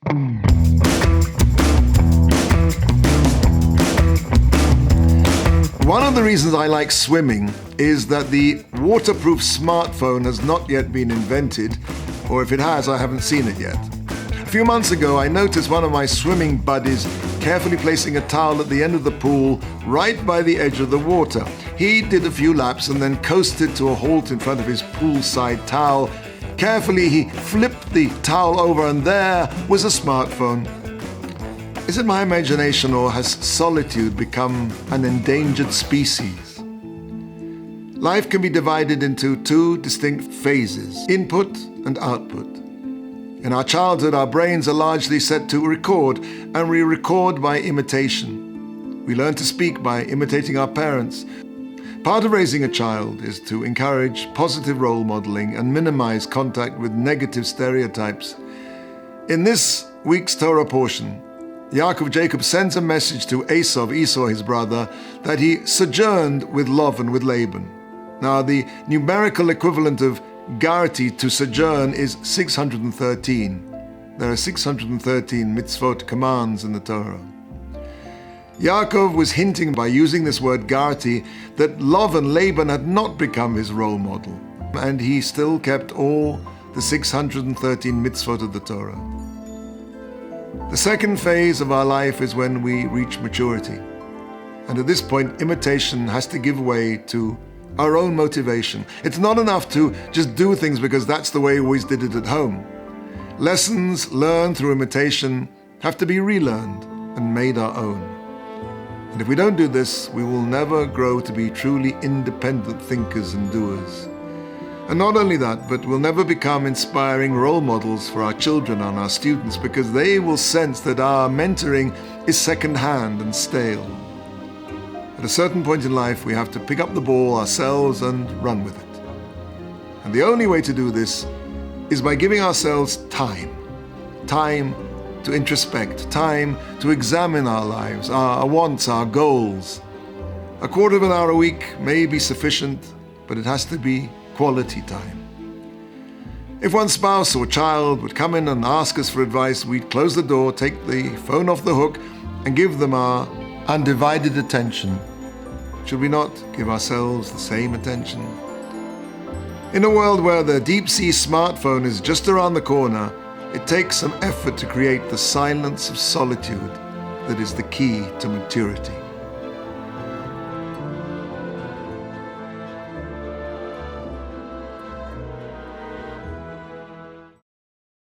One of the reasons I like swimming is that the waterproof smartphone has not yet been invented, or if it has, I haven't seen it yet. A few months ago, I noticed one of my swimming buddies carefully placing a towel at the end of the pool right by the edge of the water. He did a few laps and then coasted to a halt in front of his poolside towel. Carefully, he flipped the towel over and there was a smartphone. Is it my imagination, or has solitude become an endangered species? Life can be divided into two distinct phases, input and output. In our childhood, our brains are largely set to record, and we record by imitation. We learn to speak by imitating our parents. Part of raising a child is to encourage positive role modeling and minimize contact with negative stereotypes. In this week's Torah portion, Jacob sends a message to Esau, his brother, that he sojourned with Love and with Laban. Now, the numerical equivalent of garti to sojourn is 613. There are 613 mitzvot, commands in the Torah. Yaakov was hinting by using this word garti that Love and Laban had not become his role model, and he still kept all the 613 mitzvot of the Torah. The second phase of our life is when we reach maturity. And at this point, imitation has to give way to our own motivation. It's not enough to just do things because that's the way we always did it at home. Lessons learned through imitation have to be relearned and made our own. And if we don't do this, we will never grow to be truly independent thinkers and doers. And not only that, but we'll never become inspiring role models for our children and our students, because they will sense that our mentoring is second-hand and stale. At a certain point in life, we have to pick up the ball ourselves and run with it. And the only way to do this is by giving ourselves time. Time to introspect, time to examine our lives, our wants, our goals. A quarter of an hour a week may be sufficient, but it has to be quality time. If one spouse or child would come in and ask us for advice, we'd close the door, take the phone off the hook, and give them our undivided attention. Should we not give ourselves the same attention? In a world where the deep-sea smartphone is just around the corner, it takes some effort to create the silence of solitude that is the key to maturity.